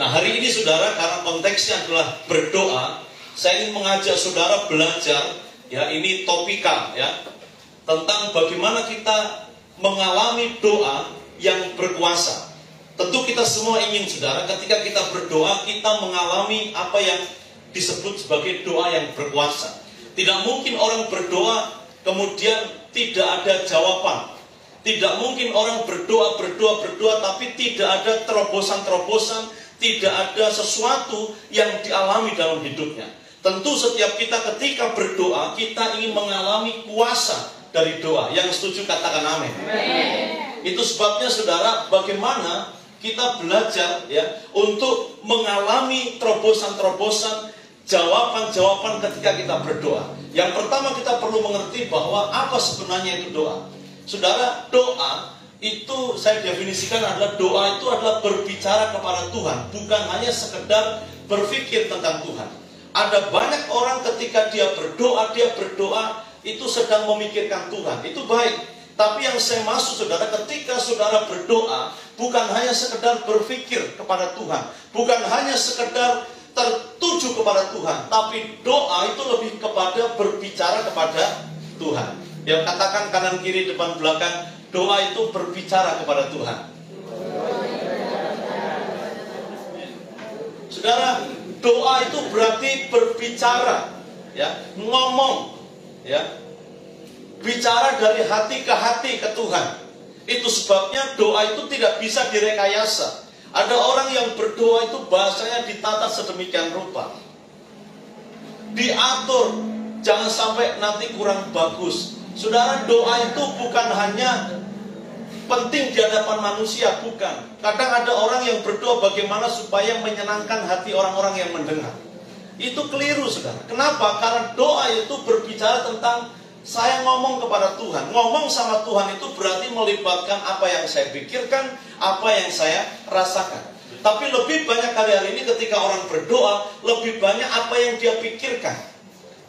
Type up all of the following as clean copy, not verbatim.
Nah, hari ini saudara, karena konteksnya adalah berdoa, saya ingin mengajak saudara belajar, ya, ini topikal, ya, tentang bagaimana kita mengalami doa yang berkuasa. Tentu kita semua ingin, saudara, ketika kita berdoa, kita mengalami apa yang disebut sebagai doa yang berkuasa. Tidak mungkin orang berdoa kemudian tidak ada jawaban. Tidak mungkin orang berdoa, tapi tidak ada terobosan-terobosan, tidak ada sesuatu yang dialami dalam hidupnya. Tentu setiap kita ketika berdoa, kita ingin mengalami kuasa dari doa. Yang setuju katakan amin. Itu sebabnya saudara, bagaimana kita belajar, ya, untuk mengalami terobosan-terobosan, jawaban-jawaban ketika kita berdoa. Yang pertama kita perlu mengerti bahwa apa sebenarnya itu doa. Saudara, doa itu saya definisikan adalah doa itu adalah berbicara kepada Tuhan, bukan hanya sekedar berpikir tentang Tuhan. Ada banyak orang ketika dia berdoa itu sedang memikirkan Tuhan. Itu baik. Tapi yang saya maksud saudara, ketika saudara berdoa, bukan hanya sekedar berpikir kepada Tuhan, bukan hanya sekedar tertuju kepada Tuhan, tapi doa itu lebih kepada berbicara kepada Tuhan. Yang katakan kanan kiri depan belakang, doa itu berbicara kepada Tuhan. Saudara, doa itu berarti berbicara, ya, ngomong, ya, bicara dari hati ke Tuhan. Itu sebabnya doa itu tidak bisa direkayasa. Ada orang yang berdoa itu bahasanya ditata sedemikian rupa, diatur, jangan sampai nanti kurang bagus. Saudara, doa itu bukan hanya penting di hadapan manusia, bukan. Kadang ada orang yang berdoa bagaimana supaya menyenangkan hati orang-orang yang mendengar. Itu keliru, saudara. Kenapa? Karena doa itu berbicara tentang saya ngomong kepada Tuhan. Ngomong sama Tuhan itu berarti melibatkan apa yang saya pikirkan, apa yang saya rasakan. Tapi lebih banyak hari ini ketika orang berdoa, lebih banyak apa yang dia pikirkan,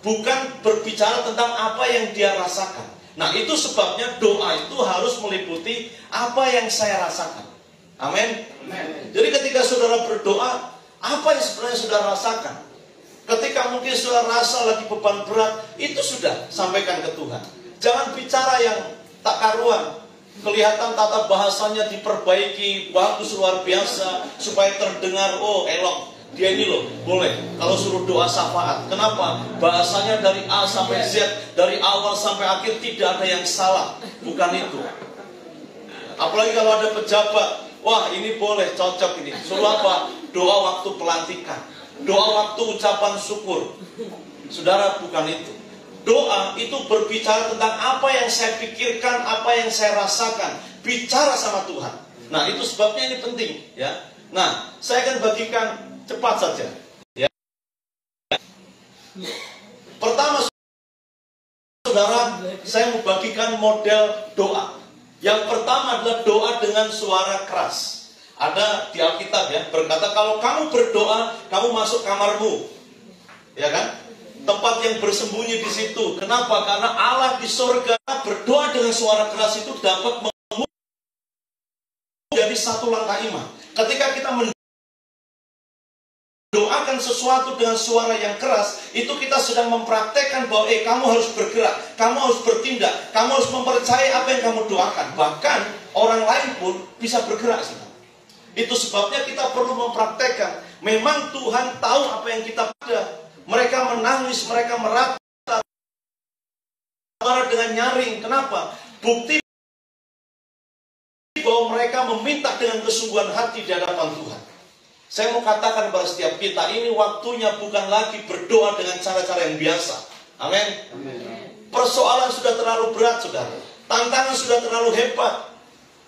bukan berbicara tentang apa yang dia rasakan. Nah, itu sebabnya doa itu harus meliputi apa yang saya rasakan. Amin. Jadi ketika saudara berdoa, apa yang sebenarnya saudara rasakan? Ketika mungkin saudara rasa lagi beban berat, itu sudah sampaikan ke Tuhan. Jangan bicara yang tak karuan. Kelihatan tata bahasanya diperbaiki, bagus luar biasa, supaya terdengar, oh elok. Dia ini loh, boleh kalau suruh doa syafaat. Kenapa? Bahasanya dari A sampai Z, dari awal sampai akhir tidak ada yang salah. Bukan itu. Apalagi kalau ada pejabat, wah ini boleh, cocok ini. Suruh apa? Doa waktu pelantikan, doa waktu ucapan syukur. Saudara, bukan itu. Doa itu berbicara tentang apa yang saya pikirkan, apa yang saya rasakan. Bicara sama Tuhan. Nah, itu sebabnya ini penting, ya. Nah, saya akan bagikan cepat saja, ya. Pertama, saudara, saya mau bagikan model doa. Yang pertama adalah doa dengan suara keras. Ada di Alkitab, ya, berkata kalau kamu berdoa, kamu masuk kamarmu, ya kan? Tempat yang bersembunyi di situ. Kenapa? Karena Allah di surga berdoa dengan suara keras itu dapat membuat jadi satu langkah iman. Ketika kita mendoakan sesuatu dengan suara yang keras, itu kita sedang mempraktekkan bahwa kamu harus bergerak, kamu harus bertindak, kamu harus mempercayai apa yang kamu doakan. Bahkan orang lain pun bisa bergerak. Itu sebabnya kita perlu mempraktekkan. Memang Tuhan tahu apa yang kita pada. Mereka menangis, mereka merata dengan nyaring. Kenapa? Bukti bahwa mereka meminta dengan kesungguhan hati di hadapan Tuhan. Saya mau katakan kepada setiap kita, ini waktunya bukan lagi berdoa dengan cara-cara yang biasa. Amin. Persoalan sudah terlalu berat, saudara. Tantangan sudah terlalu hebat.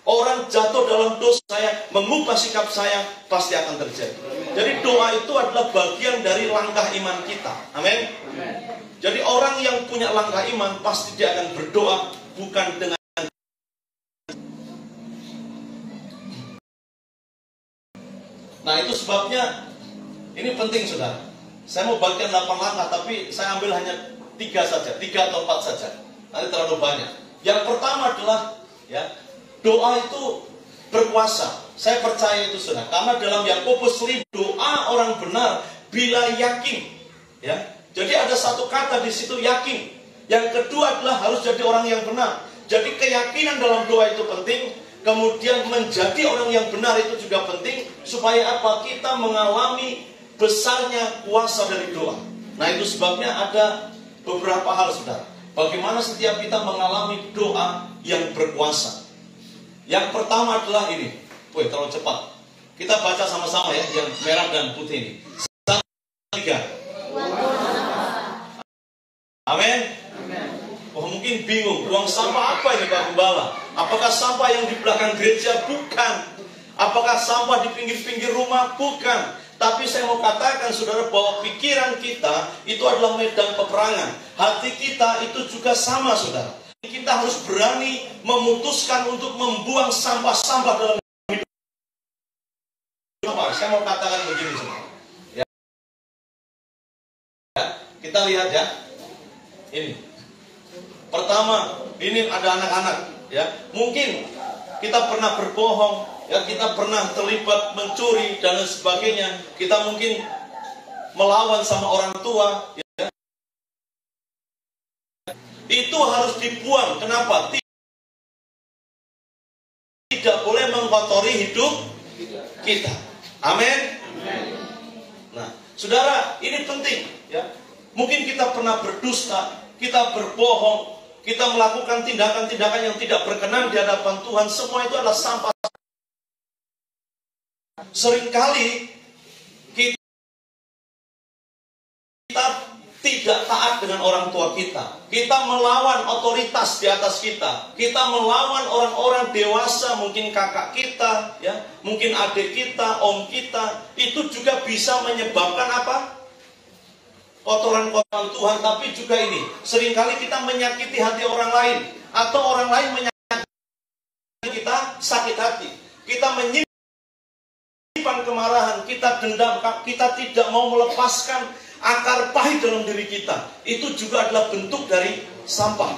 Orang jatuh dalam dosa, saya mengubah sikap saya, pasti akan terjadi. Jadi doa itu adalah bagian dari langkah iman kita. Amin. Jadi orang yang punya langkah iman, pasti dia akan berdoa bukan dengan. Nah, itu sebabnya ini penting, saudara. Saya mau bagikan 8 langkah, tapi saya ambil hanya 3 saja, 3 atau 4 saja. Nanti terlalu banyak. Yang pertama adalah, ya, doa itu berkuasa. Saya percaya itu saudara. Karena dalam Yakobus 5, doa orang benar bila yakin. Ya. Jadi ada satu kata di situ, yakin. Yang kedua adalah harus jadi orang yang benar. Jadi keyakinan dalam doa itu penting. Kemudian menjadi orang yang benar itu juga penting. Supaya apa? Kita mengalami besarnya kuasa dari doa. Nah itu sebabnya ada beberapa hal saudara. Bagaimana setiap kita mengalami doa yang berkuasa. Yang pertama adalah ini. Wih, terlalu cepat. Kita baca sama-sama ya, yang merah dan putih ini. 1, 3. Amin. Oh, mungkin bingung, buang sampah apa ini Pak Gembala? Apakah sampah yang di belakang gereja? Bukan. Apakah sampah di pinggir-pinggir rumah? Bukan. Tapi saya mau katakan saudara bahwa pikiran kita itu adalah medan peperangan. Hati kita itu juga sama saudara. Kita harus berani memutuskan untuk membuang sampah-sampah dalam hidup. Saya mau katakan begini saudara. Ya. Kita lihat ya. Ini. Pertama, ini ada anak-anak ya. Mungkin kita pernah berbohong, ya, kita pernah terlibat mencuri dan lain sebagainya. Kita mungkin melawan sama orang tua, ya. Itu harus dibuang. Kenapa? Tidak boleh mengkotori hidup kita. Amin. Nah, saudara, ini penting, ya. Mungkin kita pernah berdusta, kita berbohong, kita melakukan tindakan-tindakan yang tidak berkenan di hadapan Tuhan. Semua itu adalah sampah. Seringkali kita tidak taat dengan orang tua kita. Kita melawan otoritas di atas kita. Kita melawan orang-orang dewasa, mungkin kakak kita, ya, mungkin adik kita, om kita. Itu juga bisa menyebabkan apa? Kotoran-kotoran Tuhan. Tapi juga ini, seringkali kita menyakiti hati orang lain, atau orang lain menyakiti kita, sakit hati. Kita menyimpan kemarahan, kita dendam, kita tidak mau melepaskan akar pahit dalam diri kita. Itu juga adalah bentuk dari sampah,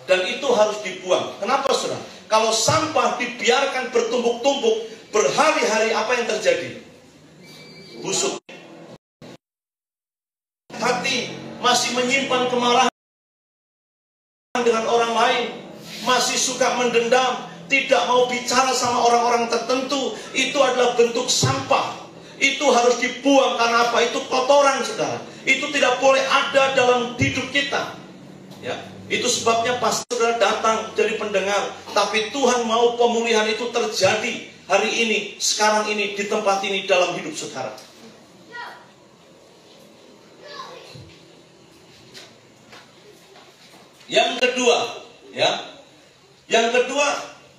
dan itu harus dibuang. Kenapa saudara? Kalau sampah dibiarkan bertumpuk-tumpuk berhari-hari, apa yang terjadi? Busuk. Hati masih menyimpan kemarahan dengan orang lain, masih suka mendendam, tidak mau bicara sama orang-orang tertentu. Itu adalah bentuk sampah. Itu harus dibuang. Karena apa? Itu kotoran saudara. Itu tidak boleh ada dalam hidup kita, ya. Itu sebabnya pas saudara datang jadi pendengar, tapi Tuhan mau pemulihan itu terjadi hari ini, sekarang ini, di tempat ini, dalam hidup saudara. Yang kedua, ya. Yang kedua,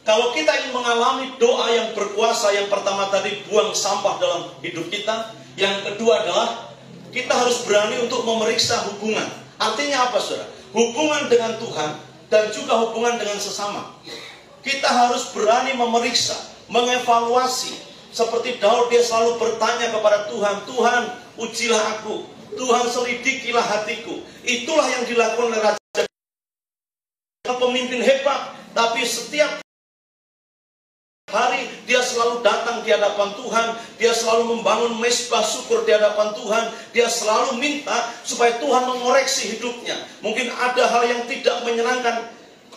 kalau kita ingin mengalami doa yang berkuasa, yang pertama tadi buang sampah dalam hidup kita. Yang kedua adalah kita harus berani untuk memeriksa hubungan. Artinya apa saudara? Hubungan dengan Tuhan dan juga hubungan dengan sesama. Kita harus berani memeriksa, mengevaluasi. Seperti Daud, dia selalu bertanya kepada Tuhan, Tuhan ujilah aku, Tuhan selidikilah hatiku. Itulah yang dilakukan oleh Raja, pemimpin hebat, tapi setiap hari dia selalu datang di hadapan Tuhan. Dia selalu membangun mezbah syukur di hadapan Tuhan. Dia selalu minta supaya Tuhan mengoreksi hidupnya. Mungkin ada hal yang tidak menyenangkan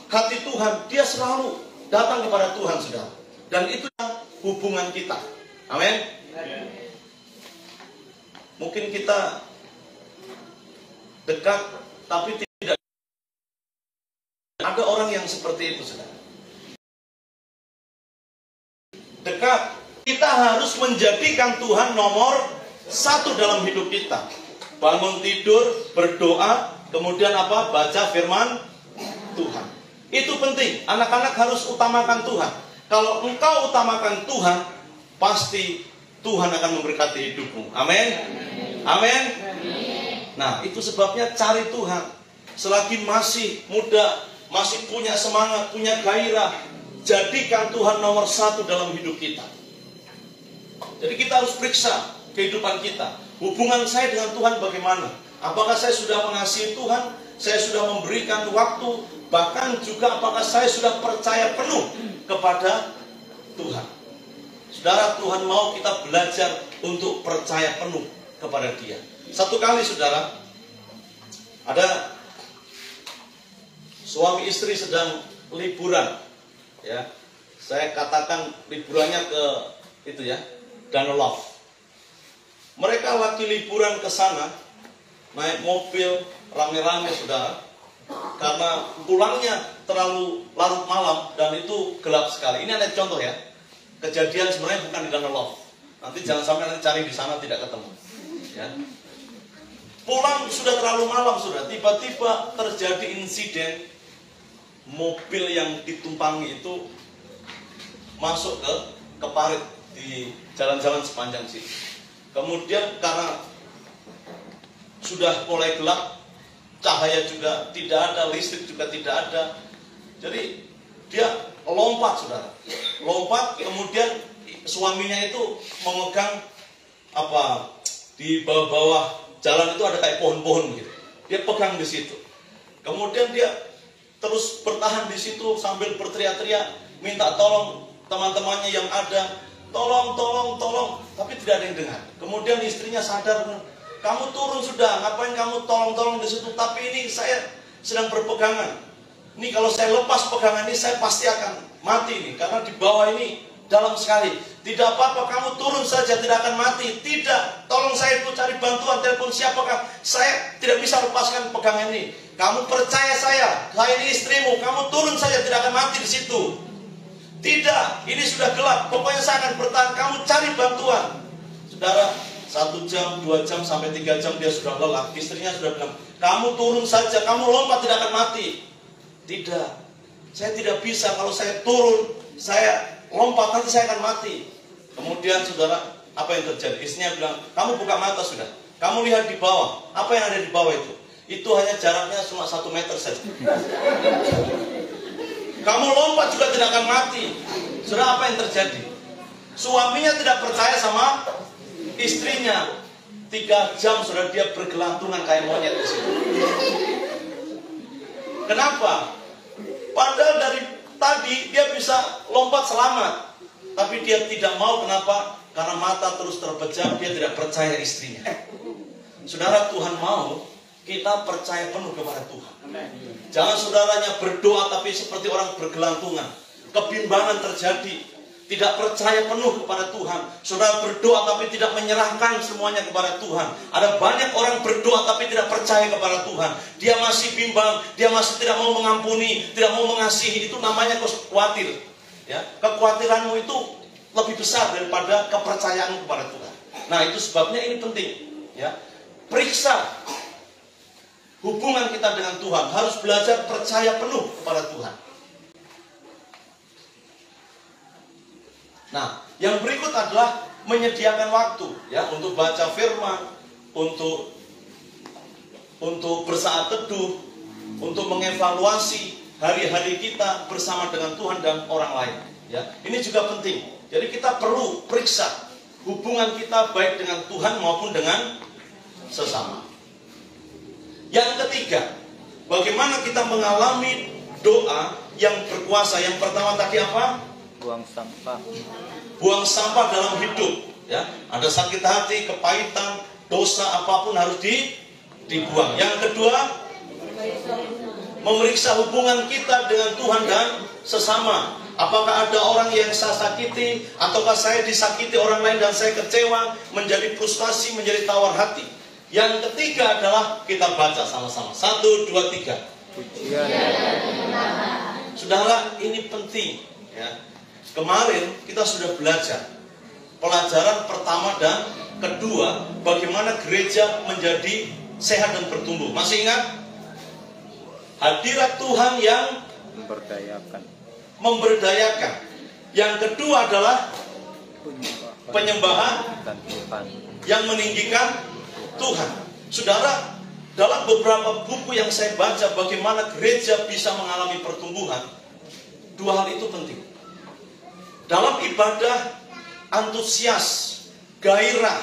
hati Tuhan, dia selalu datang kepada Tuhan saudara. Dan itu hubungan kita. Amin. Mungkin kita dekat tapi tidak. Ada orang yang seperti itu saudara. Dekat. Kita harus menjadikan Tuhan nomor satu dalam hidup kita. Bangun tidur, berdoa, kemudian apa? Baca firman Tuhan. Itu penting. Anak-anak harus utamakan Tuhan. Kalau engkau utamakan Tuhan, pasti Tuhan akan memberkati hidupmu. Amin. Amin. Nah, itu sebabnya cari Tuhan. Selagi masih muda, masih punya semangat, punya gairah, jadikan Tuhan nomor satu dalam hidup kita. Jadi kita harus periksa kehidupan kita. Hubungan saya dengan Tuhan bagaimana? Apakah saya sudah mengasihi Tuhan? Saya sudah memberikan waktu? Bahkan juga apakah saya sudah percaya penuh kepada Tuhan? Saudara, Tuhan mau kita belajar untuk percaya penuh kepada Dia. Satu kali saudara, ada suami istri sedang liburan, ya. Saya katakan liburannya ke itu ya, Danelov. Mereka lagi liburan ke sana, naik mobil rame-rame saudara, karena pulangnya terlalu larut malam dan itu gelap sekali. Ini ada contoh ya, kejadian sebenarnya bukan di Danelov. Nanti jangan sampai nanti cari di sana tidak ketemu. Ya. Pulang sudah terlalu malam sudah, tiba-tiba terjadi insiden mobil yang ditumpangi itu masuk ke parit di jalan-jalan sepanjang situ. Kemudian karena sudah mulai gelap, cahaya juga tidak ada, listrik juga tidak ada. Jadi dia lompat saudara, lompat. Kemudian suaminya itu memegang di bawah-bawah jalan itu ada kayak pohon-pohon gitu. Dia pegang di situ. Kemudian dia terus bertahan di situ sambil berteriak-teriak, minta tolong teman-temannya yang ada, tolong, tolong, tolong. Tapi tidak ada yang dengar. Kemudian istrinya sadar, kamu turun sudah, ngapain kamu tolong-tolong di situ? Tapi ini saya sedang berpegangan. Ini kalau saya lepas pegangan ini, saya pasti akan mati nih, karena di bawah ini dalam sekali. Tidak apa-apa, kamu turun saja, tidak akan mati. Tidak, tolong saya itu cari bantuan, telepon siapakah. Saya tidak bisa lepaskan pegangan ini. Kamu percaya saya ini istrimu, kamu turun saja, tidak akan mati di situ. Tidak, ini sudah gelap, pokoknya saya akan bertahan, kamu cari bantuan. Saudara, 1 jam, 2 jam, sampai 3 jam dia sudah lelah. Istrinya sudah bilang, kamu turun saja, kamu lompat tidak akan mati. Tidak, saya tidak bisa, kalau saya turun, saya lompat nanti saya akan mati. Kemudian saudara, apa yang terjadi? Istrinya bilang, kamu buka mata sudah, kamu lihat di bawah. Apa yang ada di bawah itu? Itu hanya jaraknya cuma 1 meter saja. Kamu lompat juga tidak akan mati. Saudara, apa yang terjadi? Suaminya tidak percaya sama istrinya. 3 jam sudah dia bergelantungan kayak monyet di situ. Kenapa? Padahal dari tadi dia bisa lompat selamat, tapi dia tidak mau. Kenapa? Karena mata terus terpejam, dia tidak percaya istrinya. Saudara, Tuhan mau kita percaya penuh kepada Tuhan. Jangan saudaranya berdoa tapi seperti orang bergelantungan, kebimbangan terjadi, tidak percaya penuh kepada Tuhan. Saudara berdoa tapi tidak menyerahkan semuanya kepada Tuhan. Ada banyak orang berdoa tapi tidak percaya kepada Tuhan. Dia masih bimbang, dia masih tidak mau mengampuni, tidak mau mengasihi. Itu namanya khawatir. Ya, kekhawatiranmu itu lebih besar daripada kepercayaanmu kepada Tuhan. Nah, itu sebabnya ini penting. Ya, periksa hubungan kita dengan Tuhan. Harus belajar percaya penuh kepada Tuhan. Nah, yang berikut adalah menyediakan waktu ya untuk baca firman, untuk bersaat teduh, untuk mengevaluasi hari-hari kita bersama dengan Tuhan dan orang lain. Ya, ini juga penting. Jadi kita perlu periksa hubungan kita baik dengan Tuhan maupun dengan sesama. Yang ketiga, bagaimana kita mengalami doa yang berkuasa. Yang pertama tadi apa? Buang sampah. Buang sampah dalam hidup. Ya, ada sakit hati, kepahitan, dosa apapun harus dibuang. Yang kedua, memeriksa hubungan kita dengan Tuhan dan sesama. Apakah ada orang yang saya sakiti, ataukah saya disakiti orang lain dan saya kecewa, menjadi frustasi, menjadi tawar hati. Yang ketiga adalah kita baca sama-sama. 1, 2, 3. Pujian. Saudara, ini penting. Ya. Kemarin kita sudah belajar pelajaran pertama dan kedua, bagaimana gereja menjadi sehat dan bertumbuh. Masih ingat? Hadirat Tuhan yang memberdayakan. Yang kedua adalah penyembahan yang meninggikan Tuhan. Saudara, dalam beberapa buku yang saya baca bagaimana gereja bisa mengalami pertumbuhan, 2 hal itu penting. Dalam ibadah, antusias, gairah,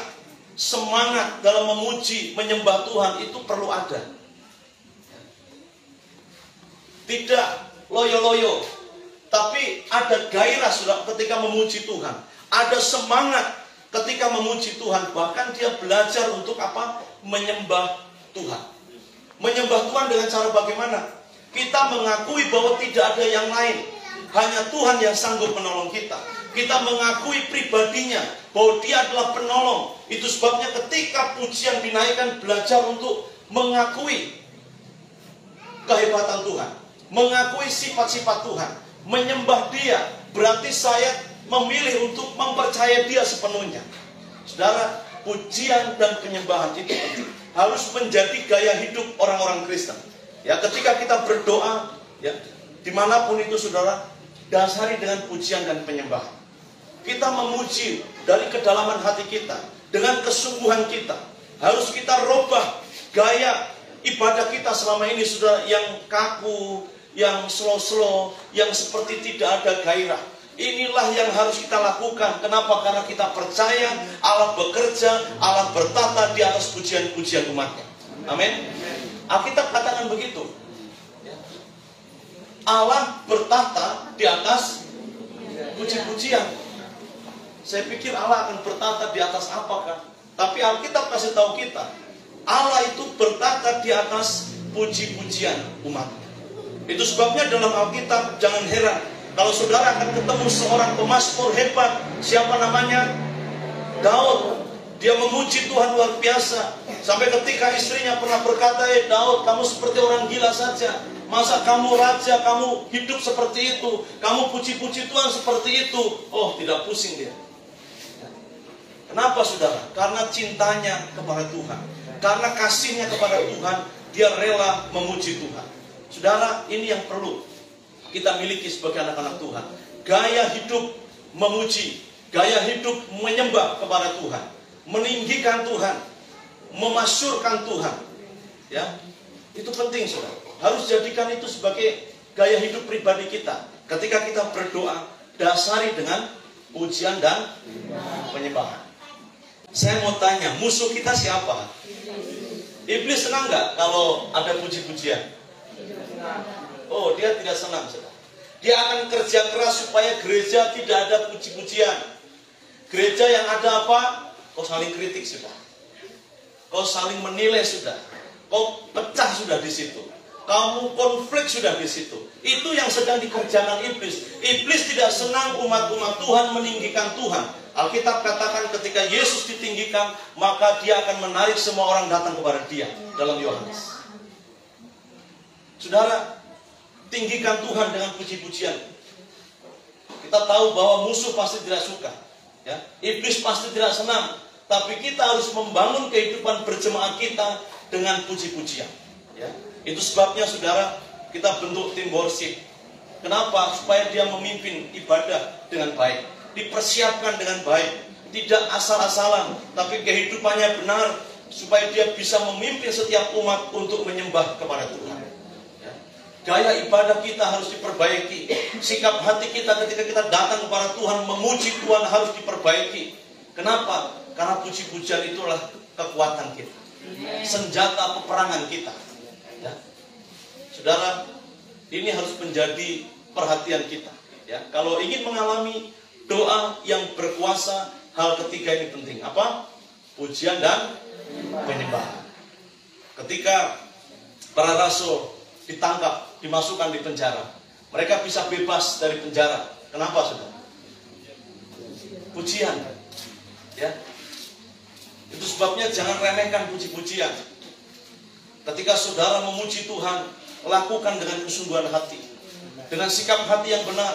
semangat dalam memuji, menyembah Tuhan itu perlu ada. Tidak loyo-loyo, tapi ada gairah sudah ketika memuji Tuhan. Ada semangat ketika memuji Tuhan. Bahkan dia belajar untuk apa? Menyembah Tuhan. Menyembah Tuhan dengan cara bagaimana? Kita mengakui bahwa tidak ada yang lain. Hanya Tuhan yang sanggup menolong kita. Kita mengakui pribadinya bahwa dia adalah penolong. Itu sebabnya ketika pujian dinaikkan, belajar untuk mengakui kehebatan Tuhan, mengakui sifat-sifat Tuhan, menyembah dia. Berarti saya memilih untuk mempercayai dia sepenuhnya. Saudara, pujian dan penyembahan itu penting. Harus menjadi gaya hidup orang-orang Kristen. Ya, ketika kita berdoa, ya, dimanapun itu saudara, dasari dengan pujian dan penyembahan. Kita memuji dari kedalaman hati kita, dengan kesungguhan kita. Harus kita robah gaya ibadah kita selama ini sudah yang kaku, yang slow-slow, yang seperti tidak ada gairah. Inilah yang harus kita lakukan. Kenapa? Karena kita percaya Allah bekerja, Allah bertata di atas pujian-pujian umatnya. Amin. Alkitab katakan begitu. Allah bertata di atas puji-pujian. Saya pikir Allah akan bertata di atas apakah? Tapi Alkitab kasih tahu kita, Allah itu bertata di atas puji-pujian umatnya. Itu sebabnya dalam Alkitab jangan heran kalau saudara akan ketemu seorang pemazmur hebat. Siapa namanya? Daud. Dia memuji Tuhan luar biasa. Sampai ketika istrinya pernah berkata, Daud, kamu seperti orang gila saja. Masa kamu raja, kamu hidup seperti itu, kamu puji-puji Tuhan seperti itu. Oh, tidak pusing dia. Kenapa saudara? Karena cintanya kepada Tuhan, karena kasihnya kepada Tuhan, dia rela memuji Tuhan. Saudara, ini yang perlu kita miliki sebagai anak-anak Tuhan. Gaya hidup memuji, gaya hidup menyembah kepada Tuhan, meninggikan Tuhan, memasyurkan Tuhan. Ya, itu penting saudara. Harus jadikan itu sebagai gaya hidup pribadi kita. Ketika kita berdoa, dasari dengan pujian dan penyembahan. Saya mau tanya, musuh kita siapa? Iblis senang nggak kalau ada puji-pujian? Oh, dia tidak senang, saudara. Dia akan kerja keras supaya gereja tidak ada puji-pujian. Gereja yang ada apa? Kau saling kritik sudah. Kau saling menilai sudah. Kau pecah sudah di situ. Kamu konflik sudah di situ. Itu yang sedang dikerjakan iblis. Iblis tidak senang umat-umat Tuhan meninggikan Tuhan. Alkitab katakan ketika Yesus ditinggikan, maka dia akan menarik semua orang datang kepada dia. Dalam Yohanes. Saudara, tinggikan Tuhan dengan puji-pujian. Kita tahu bahwa musuh pasti tidak suka. Ya, iblis pasti tidak senang. Tapi kita harus membangun kehidupan berjemaat kita dengan puji-pujian. Ya. Itu sebabnya saudara, kita bentuk tim worship. Kenapa? Supaya dia memimpin ibadah dengan baik, dipersiapkan dengan baik, tidak asal-asalan, tapi kehidupannya benar, supaya dia bisa memimpin setiap umat untuk menyembah kepada Tuhan. Ya. Gaya ibadah kita harus diperbaiki. Sikap hati kita ketika kita datang kepada Tuhan, memuji Tuhan harus diperbaiki. Kenapa? Karena puji-pujian itulah kekuatan kita, senjata peperangan kita. Ya. Saudara, ini harus menjadi perhatian kita. Ya. Kalau ingin mengalami doa yang berkuasa, hal ketiga ini penting. Apa? Pujian dan penyembahan. Ketika para rasul ditangkap, dimasukkan di penjara, mereka bisa bebas dari penjara. Kenapa, saudara? Pujian. Ya. Itu sebabnya jangan remehkan puji-pujian. Ketika saudara memuji Tuhan, lakukan dengan kesungguhan hati, dengan sikap hati yang benar.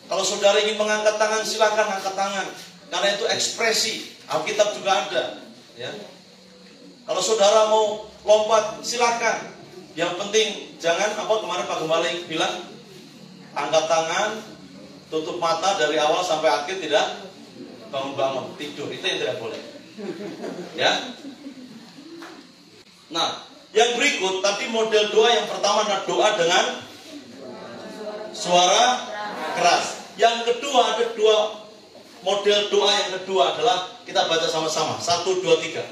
Kalau saudara ingin mengangkat tangan, silakan angkat tangan, karena itu ekspresi. Alkitab juga ada. Ya. Kalau saudara mau lompat, silakan. Yang penting jangan apa kemarin Pak Gembala bilang, angkat tangan, tutup mata dari awal sampai akhir, tidak bangun-bangun tidur. Itu yang tidak boleh. Ya. Nah, yang berikut tadi model doa yang pertama adalah doa dengan suara keras. Yang kedua ada dua model doa. Yang kedua adalah kita baca sama-sama. 1, 2, 3.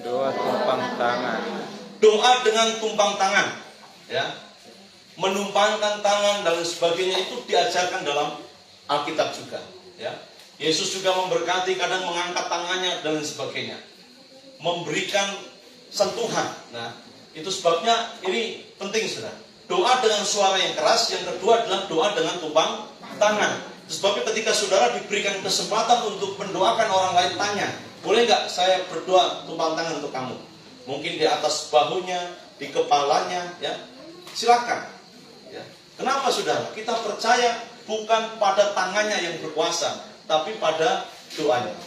Doa tumpang tangan. Doa dengan tumpang tangan. Ya. Menumpangkan tangan dan sebagainya itu diajarkan dalam Alkitab juga. Ya. Yesus juga memberkati, kadang mengangkat tangannya dan lain sebagainya, memberikan sentuhan. Nah, itu sebabnya ini penting, saudara. Doa dengan suara yang keras. Yang kedua adalah doa dengan tumpang tangan. Sebabnya ketika saudara diberikan kesempatan untuk mendoakan orang lain, tanya, boleh nggak saya berdoa tumpang tangan untuk kamu? Mungkin di atas bahunya, di kepalanya, ya. Silakan. Ya. Kenapa, saudara? Kita percaya bukan pada tangannya yang berkuasa, tapi pada doanya.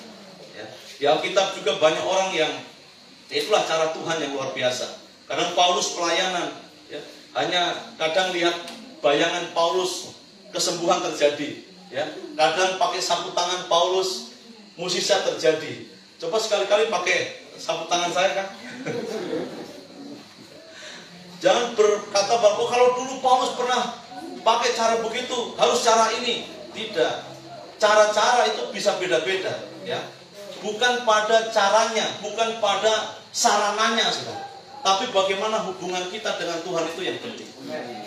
Ya. Di Alkitab juga banyak orang yang, itulah cara Tuhan yang luar biasa. Kadang Paulus pelayanan, ya, hanya kadang lihat bayangan Paulus, kesembuhan terjadi, ya. Kadang pakai sapu tangan Paulus, mukjizat terjadi. Coba sekali-kali pakai sapu tangan saya, kan? Jangan berkata bahwa kalau dulu Paulus pernah pakai cara begitu, harus cara ini. Tidak. Cara-cara itu bisa beda-beda, ya. Bukan pada caranya, bukan pada sarananya, saudara. Tapi bagaimana hubungan kita dengan Tuhan itu yang penting.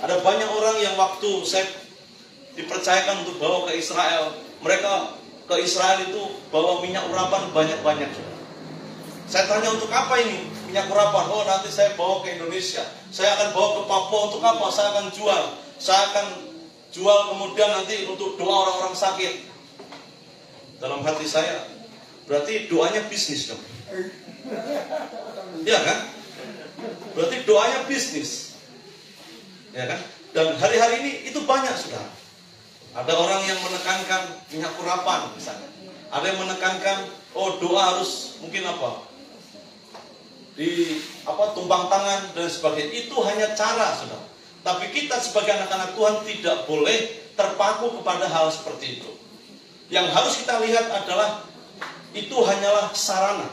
Ada banyak orang yang waktu saya dipercayakan untuk bawa ke Israel, mereka ke Israel itu bawa minyak urapan banyak-banyak. Saya tanya, untuk apa ini minyak urapan? Oh, nanti saya bawa ke Indonesia. Saya akan bawa ke Papua. Untuk apa? Saya akan jual. Saya akan jual kemudian nanti untuk doa orang-orang sakit. Dalam hati saya, berarti doanya bisnis dong. Iya kan? Berarti doanya bisnis, ya kan? Dan hari-hari ini itu banyak, saudara. Ada orang yang menekankan minyak urapan misalnya. Ada yang menekankan, oh doa harus mungkin apa? Tumpang tangan dan sebagainya. Itu hanya cara, saudara. Tapi kita sebagai anak-anak Tuhan tidak boleh terpaku kepada hal seperti itu. Yang harus kita lihat adalah itu hanyalah sarana,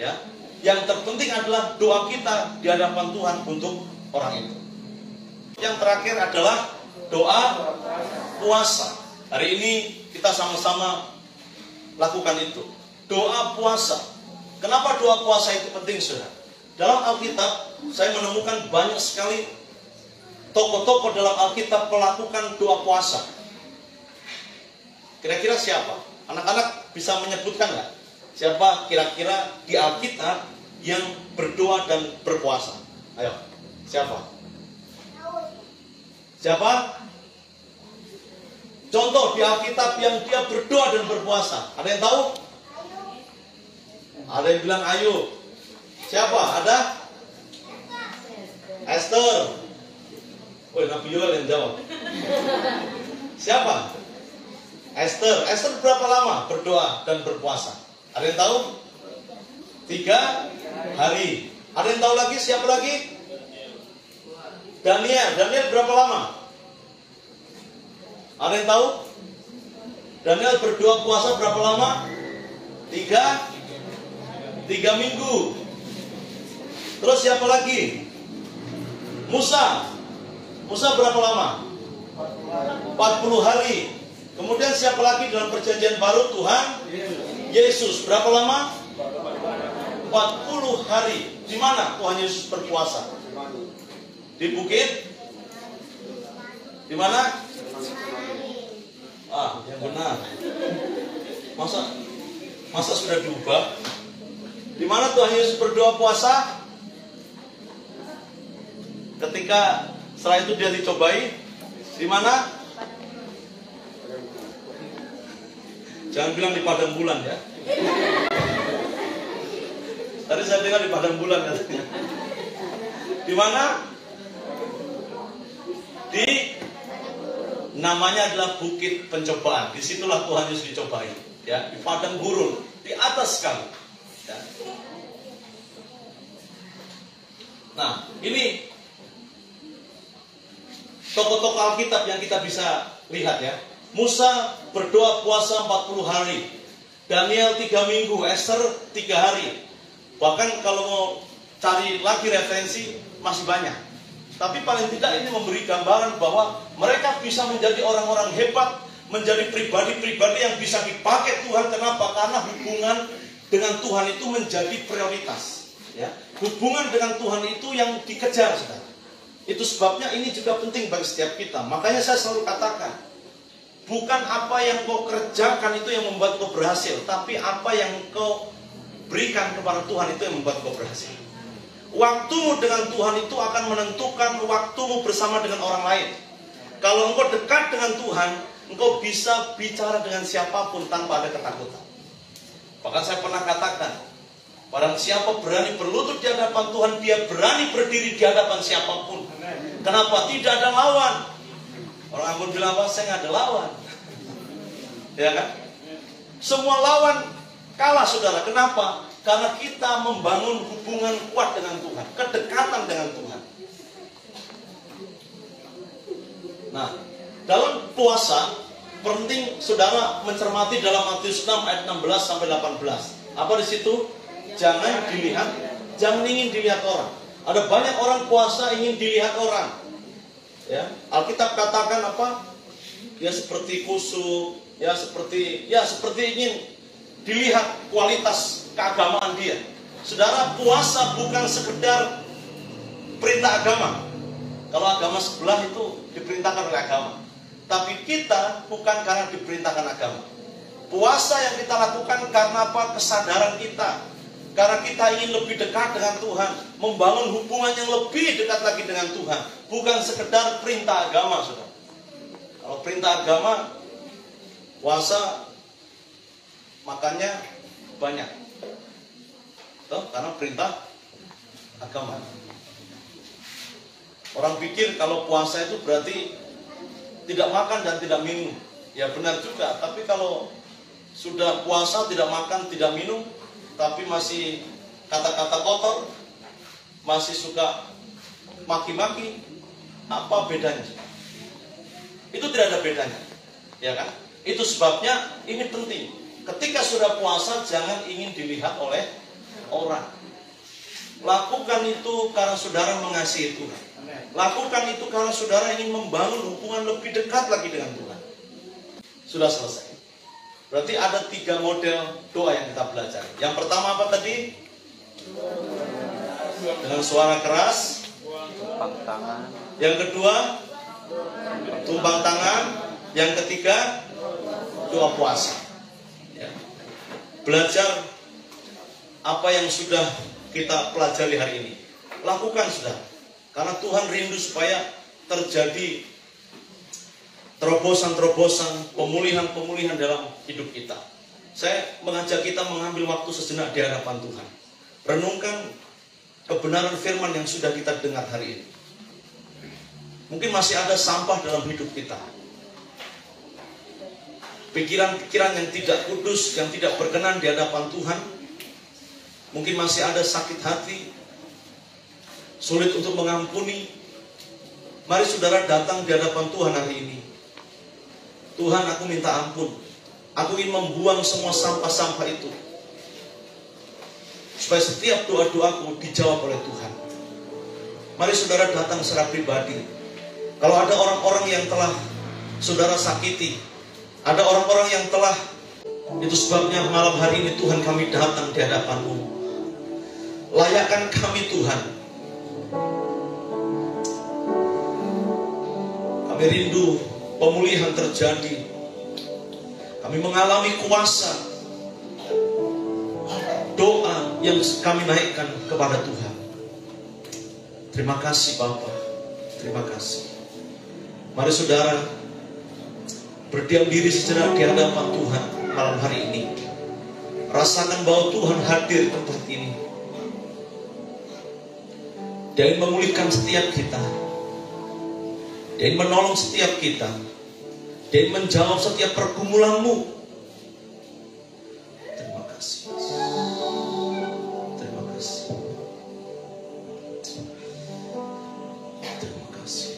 ya. Yang terpenting adalah doa kita di hadapan Tuhan untuk orang itu. Yang terakhir adalah doa puasa. Hari ini kita sama-sama lakukan itu. Doa puasa. Kenapa doa puasa itu penting, saudara? Dalam Alkitab saya menemukan banyak sekali tokoh-tokoh dalam Alkitab melakukan doa puasa. Kira-kira siapa? Anak-anak bisa menyebutkan nggak? Siapa kira-kira di Alkitab yang berdoa dan berpuasa? Ayo, siapa? Siapa? Contoh di Alkitab yang dia berdoa dan berpuasa. Ada yang tahu? Ada yang bilang Ayub. Siapa? Ada? Esther. Oh, Nabi Yoel yang jawab. Siapa? Esther. Esther berapa lama berdoa dan berpuasa? Ada yang tahu? 3 hari. Ada yang tahu lagi? Siapa lagi? Daniel. Daniel berapa lama? Ada yang tahu? Daniel berdoa puasa berapa lama? 3 minggu. Terus siapa lagi? Musa. Musa berapa lama? 40 hari. Kemudian siapa lagi dalam perjanjian baru? Tuhan Yesus. Berapa lama? 40 hari. Di mana Tuhan Yesus berpuasa? Di bukit? Di mana? Yang benar. Masa sudah diubah? Di mana Tuhan Yesus berdoa puasa? Ketika setelah itu dia dicobai. Di mana? Jangan bilang di padang bulan, ya. Tadi saya dengar di padang bulan katanya. Di mana? Di namanya adalah bukit pencobaan. Disitulah Tuhan Yesus dicobai, ya, di padang gurun, di atas sekali. Ya. Nah, ini tokoh-tokoh Alkitab yang kita bisa lihat, ya. Musa berdoa puasa 40 hari. Daniel 3 minggu, Esther 3 hari. Bahkan kalau mau cari lagi referensi masih banyak. Tapi paling tidak ini memberi gambaran bahwa mereka bisa menjadi orang-orang hebat, menjadi pribadi-pribadi yang bisa dipakai Tuhan. Kenapa? Karena hubungan dengan Tuhan itu menjadi prioritas. Ya. Hubungan dengan Tuhan itu yang dikejar, saudara. Itu sebabnya ini juga penting bagi setiap kita. Makanya saya selalu katakan, Bukan apa yang kau kerjakan itu yang membuat kau berhasil, tapi apa yang kau berikan kepada Tuhan itu yang membuat kau berhasil. Waktumu dengan Tuhan itu akan menentukan waktumu bersama dengan orang lain. Kalau engkau dekat dengan Tuhan, engkau bisa bicara dengan siapapun tanpa ada ketakutan. Bahkan saya pernah katakan, barang siapa berani berlutut di hadapan Tuhan, dia berani berdiri di hadapan siapapun. Kenapa? Tidak ada lawan. Orang Ambon bilang apa? Saya nggak ada lawan. Ya kan? Semua lawan kalah, saudara. Kenapa? Karena kita membangun hubungan kuat dengan Tuhan, kedekatan dengan Tuhan. Nah, dalam puasa penting saudara mencermati dalam Matius 6 ayat 16 sampai 18. Apa di situ? Jangan dilihat, jangan ingin dilihat orang. Ada banyak orang puasa ingin dilihat orang. Ya, Alkitab katakan apa? Ya seperti khusyuk, ya seperti ingin dilihat kualitas keagamaan dia. Saudara, puasa bukan sekedar perintah agama. Kalau agama sebelah itu diperintahkan oleh agama. Tapi kita bukan karena diperintahkan agama. Puasa yang kita lakukan karena apa? Kesadaran kita. Karena kita ingin lebih dekat dengan Tuhan, membangun hubungan yang lebih dekat lagi dengan Tuhan. Bukan sekedar perintah agama, saudara. Kalau perintah agama, puasa makannya banyak. Karena perintah agama. Orang pikir kalau puasa itu berarti tidak makan dan tidak minum. Ya benar juga, tapi kalau sudah puasa tidak makan, tidak minum, tapi masih kata-kata kotor, masih suka maki-maki, apa bedanya? Itu tidak ada bedanya, ya kan? Itu sebabnya ini penting. Ketika sudah puasa jangan ingin dilihat oleh orang. Lakukan itu karena saudara mengasihi Tuhan. Lakukan itu karena saudara ingin membangun hubungan lebih dekat lagi dengan Tuhan. Sudah selesai. Berarti ada 3 model doa yang kita pelajari. Yang pertama apa tadi? Dengan suara keras. Tumpang tangan. Yang kedua, tumpang tangan. Yang ketiga, doa puasa. Ya. Belajar apa yang sudah kita pelajari hari ini. Lakukan sudah. Karena Tuhan rindu supaya terjadi terobosan-terobosan, pemulihan-pemulihan dalam hidup kita. Saya mengajak kita mengambil waktu sejenak di hadapan Tuhan. Renungkan kebenaran firman yang sudah kita dengar hari ini. Mungkin masih ada sampah dalam hidup kita. Pikiran-pikiran yang tidak kudus, yang tidak berkenan di hadapan Tuhan. Mungkin masih ada sakit hati, sulit untuk mengampuni. Mari saudara datang di hadapan Tuhan hari ini. Tuhan, aku minta ampun. Aku ingin membuang semua sampah-sampah itu. Supaya setiap doa-doaku dijawab oleh Tuhan. Mari saudara datang secara pribadi. Kalau ada orang-orang yang telah saudara sakiti, ada orang-orang yang telah, itu sebabnya malam hari ini Tuhan kami datang di hadapan-Mu. Layakkan kami Tuhan. Kami rindu pemulihan terjadi. Kami mengalami kuasa doa yang kami naikkan kepada Tuhan. Terima kasih Bapa. Terima kasih. Mari saudara berdiam diri sejenak di hadapan Tuhan malam hari ini. Rasakan bahwa Tuhan hadir di tempat ini. Dia ingin memulihkan setiap kita. Dia ingin menolong setiap kita. Dia ingin menjawab setiap pergumulanmu. Terima kasih. Terima kasih. Terima kasih.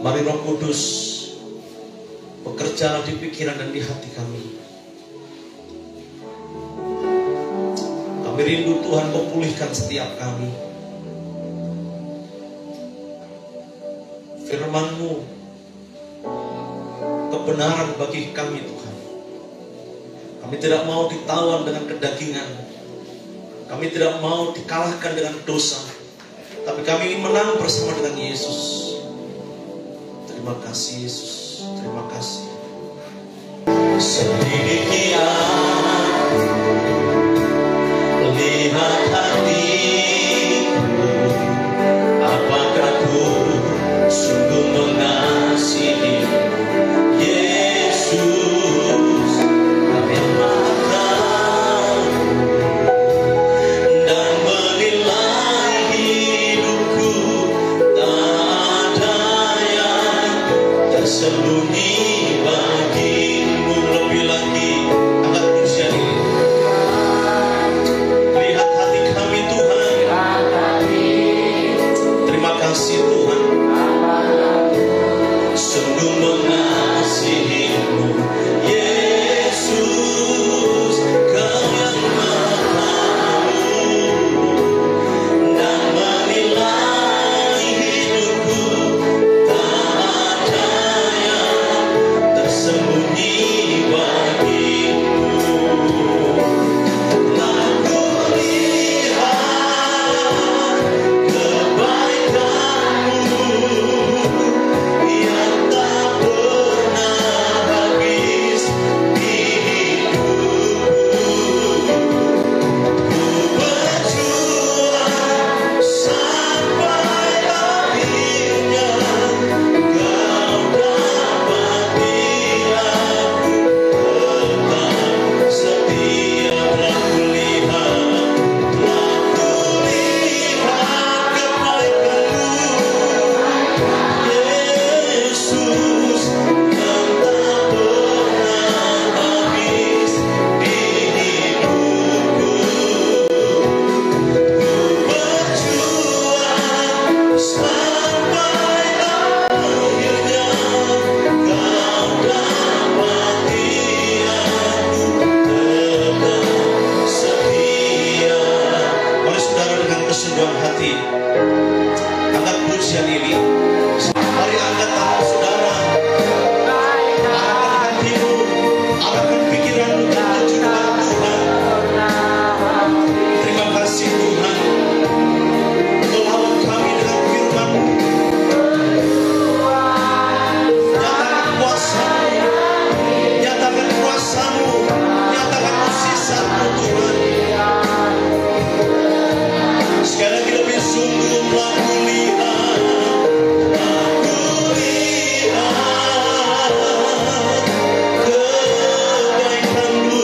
Mari Roh Kudus bekerjalah di pikiran dan di hati kami. Kami rindu Tuhan memulihkan setiap kami. Firman-Mu kebenaran bagi kami Tuhan. Kami tidak mau ditawan dengan kedagingan. Kami tidak mau dikalahkan dengan dosa. Tapi kami ingin menang bersama dengan Yesus. Terima Terima kasih Yesus, terima kasih. Selidiki aku, lihat hatiku, apakah ku sungguh mengasihimu, Yesus, Kau yang Maha Tahu dan menilai hidupku, tak ada yang tersembunyi bagimu. Lebih lagi, angkat pujian ini. Lihat hati kami Tuhan. Terima kasih Tuhan. Sungguh mengasihimu, Yesus, Kau yang Maha Tahu dan menilai hidupku, tak ada yang tersembunyi bagimu. Aku lihat kebaikanmu yang tak pernah habis di hidupku. Ku berjuang sampai akhirnya Kau dapati aku tetap setia. Telah kulihat kebaikanmu, Yesus, yang tak pernah habis di hidupku. Ku berjuang sampai akhirnya Kau dapati aku tetap setia. Mari saudara dengan kesungguhan hati angkat pujian ini. Mari angkat tangan saudara, arahkan hatimu, arahkan pikiranmu tertuju kepada Tuhan. Terima kasih Tuhan, Kau lawan kami dengan firman-Mu. Nyatakan kuasa-Mu, nyatakan kuasa-Mu, nyatakan mukjizat-Mu Tuhan. Sekali lagi lebih sungguh telah kulihat kebaikanmu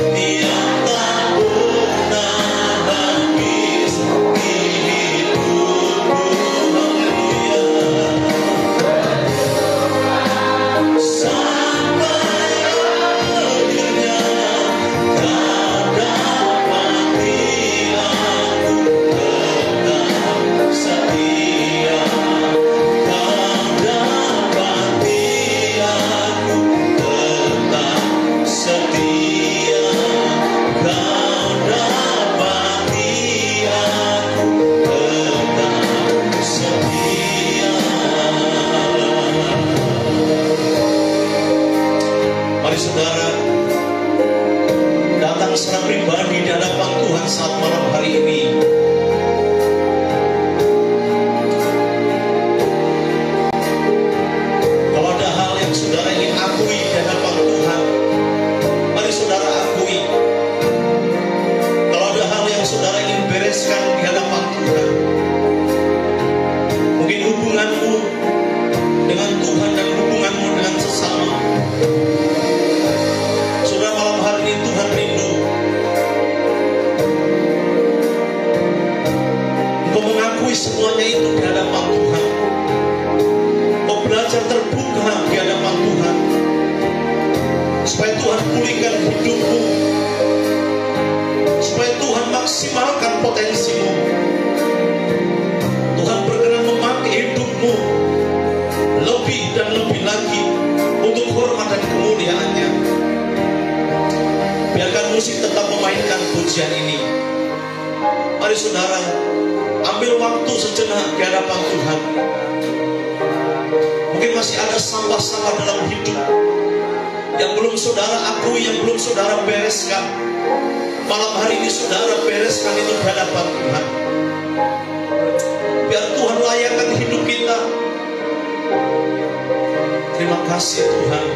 yang tak pernah habis di hidupku. Haleluya. Sampai akhirnya Kau dapati aku tetap setia. Kau dapati aku tetap setia. Kau dapati aku tetap setia. Mari saudara datang secara pribadi di hadapan Tuhan saat malam hari ini. Kalau ada hal yang saudara ingin akui di hadapan Tuhan, mari saudara akui. Kalau ada hal yang saudara ingin bereskan di hadapan Tuhan, mungkin hubunganmu dengan Tuhan dan hubunganmu dengan sesama. Saudara, malam hari ini Tuhan rindu engkau mengakui semuanya itu di hadapan Tuhan. Engkau belajar terbuka di hadapan Tuhan, supaya Tuhan pulihkan hidupmu, supaya Tuhan maksimalkan potensimu. Tuhan berkenan memakai hidupmu lebih dan lebih lagi untuk hormat dan kemuliaan-Nya. Biarkan musik tetap memainkan pujian ini. Mari saudara, ambil waktu sejenak di hadapan Tuhan. Mungkin masih ada sampah-sampah dalam hidup yang belum saudara akui, yang belum saudara bereskan. Malam hari ini saudara bereskan itu di hadapan Tuhan. Biar Tuhan layakkan hidup kita Terima kasih Tuhan.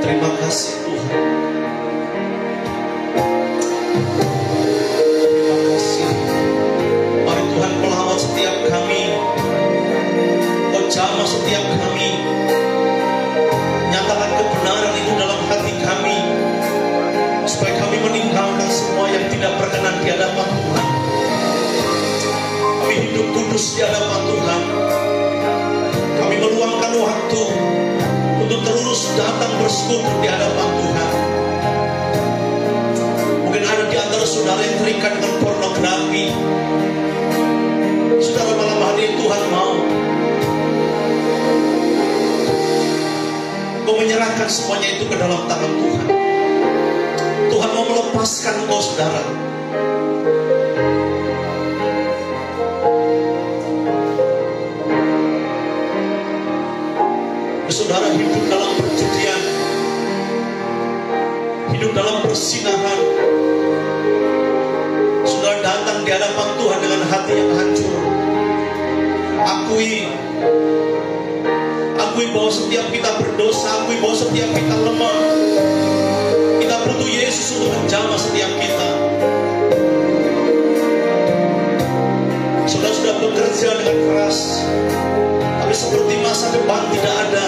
Terima kasih Tuhan. Terima kasih. Mari Tuhan pelawat setiap kami. Kau jamah setiap kami. Nyatakan kebenaran itu dalam hati kami, supaya kami meninggalkan semua yang tidak berkenan di hadapan Tuhan. Kami hidup kudus di hadapan Tuhan. Kami meluangkan waktu untuk terus datang bersekutu di hadapan Tuhan. Mungkin ada di antara saudara yang terikat dengan pornografi. Saudara, malam hari ini Tuhan mau Kau menyerahkan semuanya itu ke dalam tangan Tuhan. Tuhan mau melepaskan engkau, saudara. Saudara hidup dalam perjudian, hidup dalam persinahan. Saudara datang di hadapan Tuhan dengan hati yang hancur. Akui bahwa setiap kita berdosa, akui bahwa setiap kita lemah. Kita butuh Yesus untuk menjamah setiap kita. Saudara sudah bekerja dengan keras, tapi seperti masa depan tidak ada,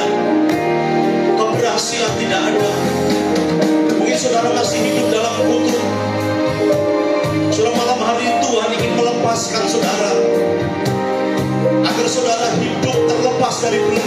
keberhasilan tidak ada. Mungkin saudara masih hidup dalam kutuk. Saudara, malam hari Tuhan ingin melepaskan saudara, agar saudara hidup terlepas dari belenggu